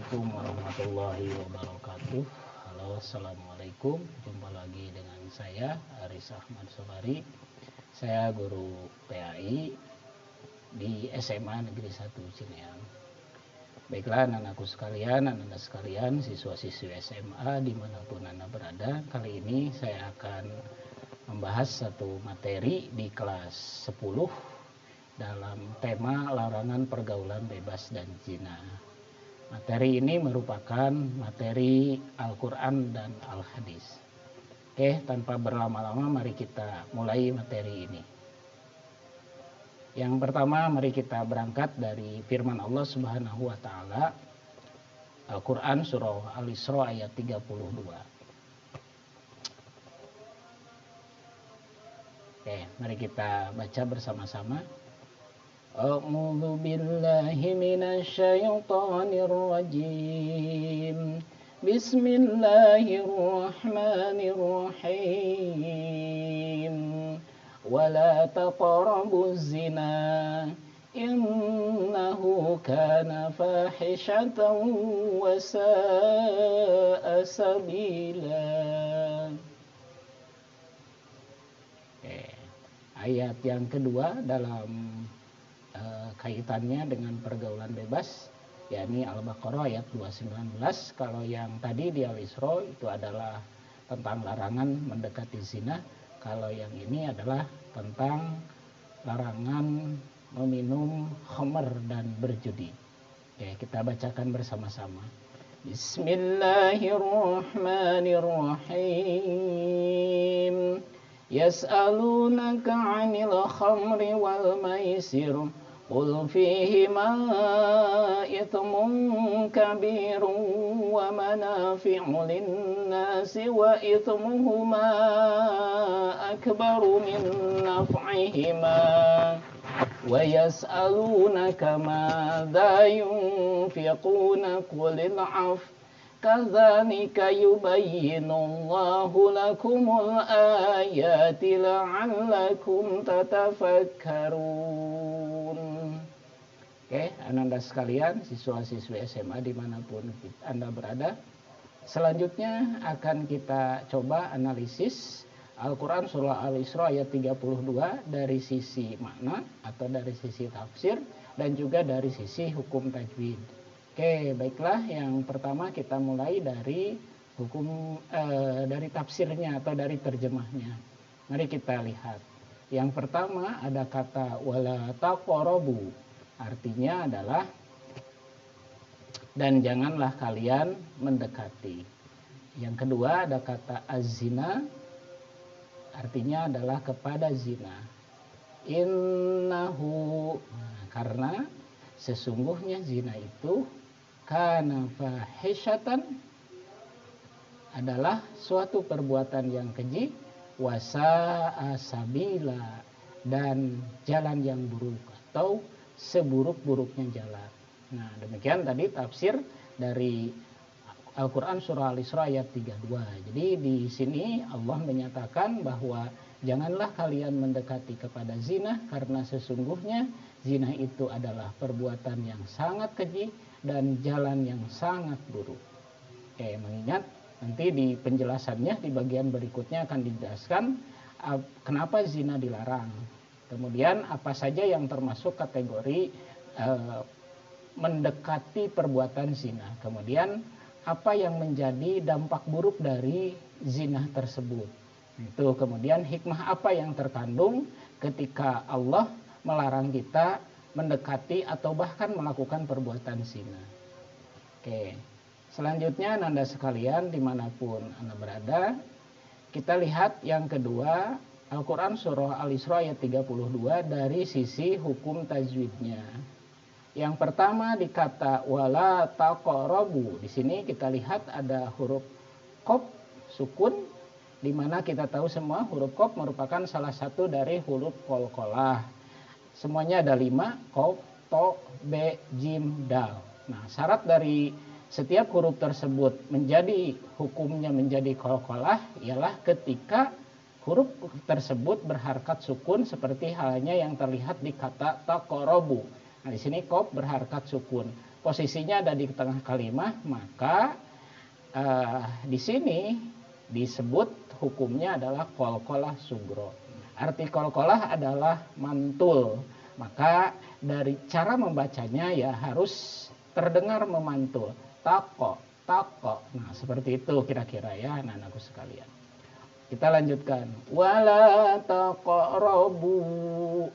Assalamualaikum warahmatullahi wabarakatuh. Halo, assalamualaikum. Jumpa lagi dengan saya Aris Ahmad Sobari. Saya guru PAI di SMA Negeri 1 Cineam. Baiklah anak-anakku sekalian, anak-anak sekalian, siswa-siswi SMA dimanapun Anda berada. Kali ini saya akan membahas satu materi di kelas 10 dalam tema larangan pergaulan bebas dan zina. Materi ini merupakan materi Al-Quran dan Al-Hadis. Oke, tanpa berlama-lama mari kita mulai materi ini. Yang pertama, mari kita berangkat dari firman Allah Subhanahu wa taala Al-Quran surah Al-Isra ayat 32. Oke, mari kita baca bersama-sama. A'udzu billahi minasyaitonir rajim. Bismillahirrahmanirrahim. Wala taqrabuz zina innahu kana fahishatan wa sa'a sabila. Ayat yang kedua dalam kaitannya dengan pergaulan bebas, yakni Al-Baqarah ayat 219. Kalau yang tadi di Al-Isra itu adalah tentang larangan mendekati zina. Kalau yang ini adalah tentang larangan meminum khamr dan berjudi. Oke, kita bacakan bersama-sama. Bismillahirrahmanirrahim. Yas'alunaka 'anil khamri wal maisir qul fihima ithmun kabirun wa manafi'u lin-nasi wa ithmuhuma akbaru min naf'ihima wa yas'alunaka madza yunfiquna qulil 'afwa kadzalika yubayyinullahu lakumul ayati la'allakum tatafakkarun. Oke, anak-anak sekalian, siswa-siswi SMA dimanapun Anda berada, selanjutnya akan kita coba analisis Al-Quran surah Al-Isra ayat 32 dari sisi makna atau dari sisi tafsir dan juga dari sisi hukum tajwid. Oke, baiklah, yang pertama kita mulai dari dari tafsirnya atau dari terjemahnya. Mari kita lihat. Yang pertama ada kata wala taqrabu. Artinya adalah dan janganlah kalian mendekati. Yang kedua ada kata az-zina. Artinya adalah kepada zina. Innahu, karena sesungguhnya zina itu kana fahishatan, adalah suatu perbuatan yang keji, wasa'a sabila, dan jalan yang buruk atau seburuk-buruknya jalan. Nah, demikian tadi tafsir dari Al-Quran surah Al-Isra ayat 32. Jadi di sini Allah menyatakan bahwa janganlah kalian mendekati kepada zina karena sesungguhnya zina itu adalah perbuatan yang sangat keji dan jalan yang sangat buruk. Oke, mengingat nanti di penjelasannya di bagian berikutnya akan dijelaskan kenapa zina dilarang. Kemudian apa saja yang termasuk kategori mendekati perbuatan zina. Kemudian apa yang menjadi dampak buruk dari zina tersebut. Itu kemudian hikmah apa yang terkandung ketika Allah melarang kita mendekati atau bahkan melakukan perbuatan zina. Oke, selanjutnya Anda sekalian dimanapun Anda berada, kita lihat yang kedua Al-Quran surah Al-Isra ayat 32 dari sisi hukum tajwidnya. Yang pertama di kata wala taqrabu. Di sini kita lihat ada huruf qaf sukun, di mana kita tahu semua huruf qaf merupakan salah satu dari huruf qalqalah. Semuanya ada 5, qaf, to, be, jim, dal. Nah, syarat dari setiap huruf tersebut menjadi hukumnya menjadi qalqalah ialah ketika huruf tersebut berharkat sukun seperti halnya yang terlihat di kata taqrabu. Nah, di sini qaf berharkat sukun. Posisinya ada di tengah kalimat, maka di sini disebut hukumnya adalah qalqalah sugro. Arti qalqalah adalah mantul. Maka dari cara membacanya ya harus terdengar memantul. Tako, tako. Nah, seperti itu kira-kira ya anak-anakku sekalian. Kita lanjutkan. Wala taqrabu.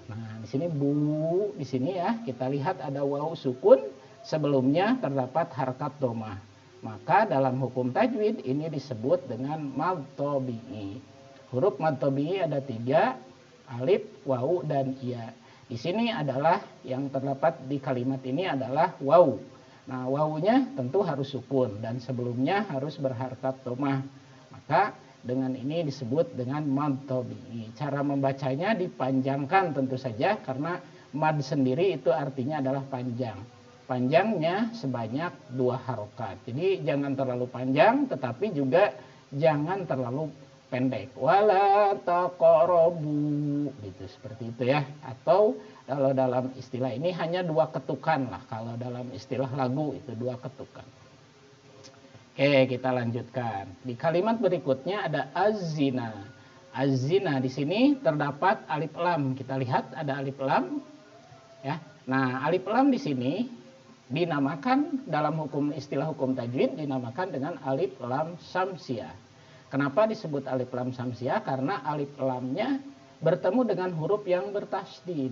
Nah, di sini bu, di sini ya kita lihat ada waw sukun, sebelumnya terdapat harkat domah. Maka dalam hukum tajwid ini disebut dengan mad tabi'i. Huruf mad tabi'i ada 3, alif, waw, dan ya. Di sini adalah yang terdapat di kalimat ini adalah waw. Nah, wawunya tentu harus sukun dan sebelumnya harus berharkat domah. Maka dengan ini disebut dengan mad tabi'i. Cara membacanya dipanjangkan tentu saja karena mad sendiri itu artinya adalah panjang. Panjangnya sebanyak 2 harokat. Jadi jangan terlalu panjang tetapi juga jangan terlalu pendek. Wala taqrabu gitu, seperti itu ya. Atau kalau dalam istilah ini hanya 2 ketukan lah. Kalau dalam istilah lagu itu 2 ketukan. Oke, kita lanjutkan. Di kalimat berikutnya ada az-zina. Az-zina di sini terdapat alif lam. Kita lihat ada alif lam ya. Nah, alif lam di sini dinamakan dalam istilah hukum tajwid dinamakan dengan alif lam samsiah. Kenapa disebut alif lam samsiah? Karena alif lamnya bertemu dengan huruf yang bertasdid.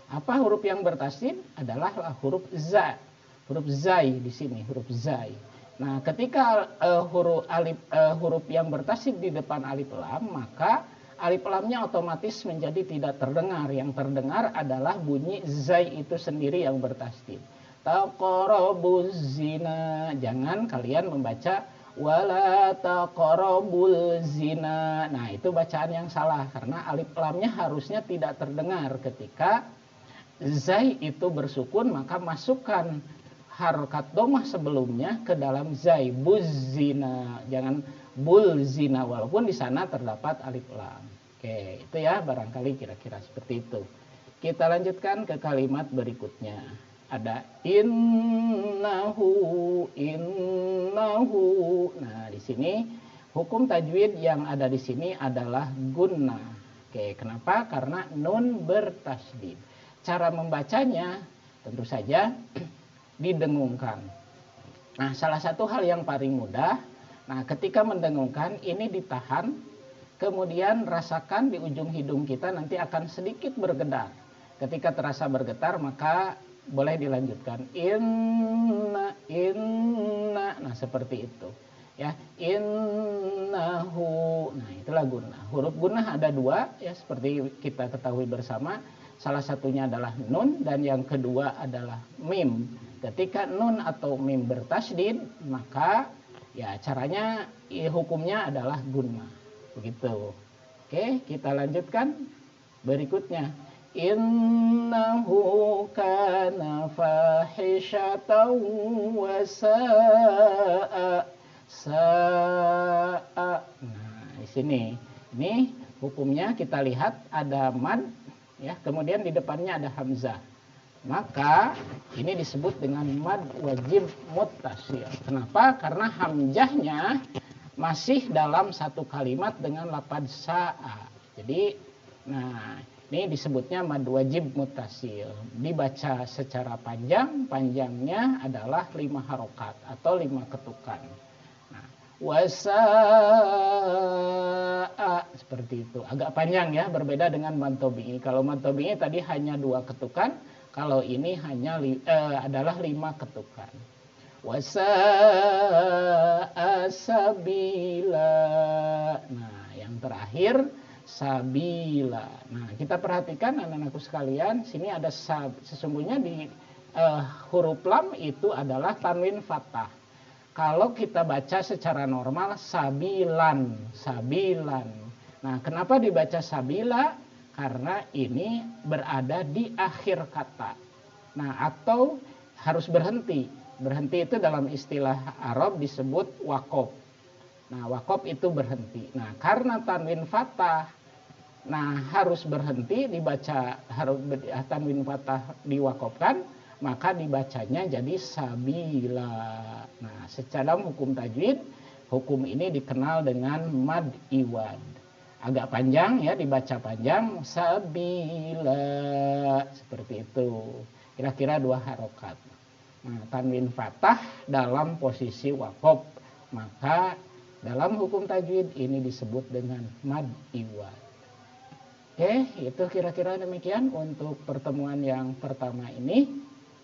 Apa huruf yang bertasdid? Adalah huruf za. Huruf zai di sini, huruf zai. Nah, ketika huruf yang bertasdid di depan alif lam, maka alif lamnya otomatis menjadi tidak terdengar. Yang terdengar adalah bunyi zai itu sendiri yang bertasdid. Taqrabuz zina. Jangan kalian membaca wala taqrabul zina. Nah, itu bacaan yang salah karena alif lamnya harusnya tidak terdengar ketika zai itu bersukun, maka masukkan harokat domah sebelumnya ke dalam zai, buzina. Jangan bulzina walaupun di sana terdapat alif lam. Oke, itu ya barangkali kira-kira seperti itu. Kita lanjutkan ke kalimat berikutnya. Ada innahu. Nah, di sini hukum tajwid yang ada di sini adalah gunnah. Oke, kenapa? Karena nun bertasdid. Cara membacanya tentu saja didengungkan. Nah, salah satu hal yang paling mudah, nah ketika mendengungkan ini ditahan, kemudian rasakan di ujung hidung kita nanti akan sedikit bergetar. Ketika terasa bergetar maka boleh dilanjutkan inna. Nah, seperti itu ya, innahu. Nah, itulah gunnah. Huruf gunnah ada 2 ya, seperti kita ketahui bersama. Salah satunya adalah nun dan yang kedua adalah mim. Ketika nun atau mim bertasdid, maka ya caranya hukumnya adalah gunnah. Begitu. Oke, kita lanjutkan berikutnya. Innahu kana fahishatan wa sa'a. Nah, di sini ini hukumnya kita lihat ada mad ya, kemudian di depannya ada hamzah. Maka ini disebut dengan mad wajib muttasil. Kenapa? Karena hamzahnya masih dalam satu kalimat dengan lafaz sa'a. Jadi, nah ini disebutnya mad wajib muttasil. Dibaca secara panjang, panjangnya adalah 5 harokat atau 5 ketukan. Nah, wasa'a seperti itu. Agak panjang ya, berbeda dengan mad tabi'i. Kalau mad tabi'i tadi hanya 2 ketukan, kalau ini hanya adalah 5 ketukan. Wasa'a sabila. Nah, yang terakhir sabila. Nah, kita perhatikan anak-anakku sekalian, sini ada sesungguhnya di huruf lam itu adalah tanwin fathah. Kalau kita baca secara normal sabilan, sabilan. Nah, kenapa dibaca sabila? Karena ini berada di akhir kata. Nah, atau harus berhenti. Berhenti itu dalam istilah Arab disebut waqaf. Nah, waqaf itu berhenti. Nah, karena tanwin fathah, nah harus berhenti dibaca, harus tanwin fathah diwaqafkan, maka dibacanya jadi sabila. Nah, secara hukum tajwid, hukum ini dikenal dengan mad iwad. Agak panjang ya, dibaca panjang, sabila, seperti itu. Kira-kira 2 harokat. Nah, tanwin fathah dalam posisi waqaf, maka dalam hukum tajwid ini disebut dengan mad iwad. Oke, itu kira-kira demikian untuk pertemuan yang pertama ini.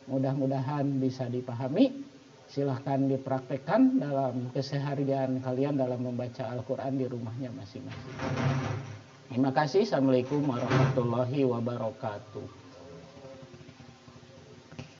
Mudah-mudahan bisa dipahami. Silahkan dipraktekkan dalam keseharian kalian dalam membaca Al-Quran di rumahnya masing-masing. Terima kasih. Assalamualaikum warahmatullahi wabarakatuh.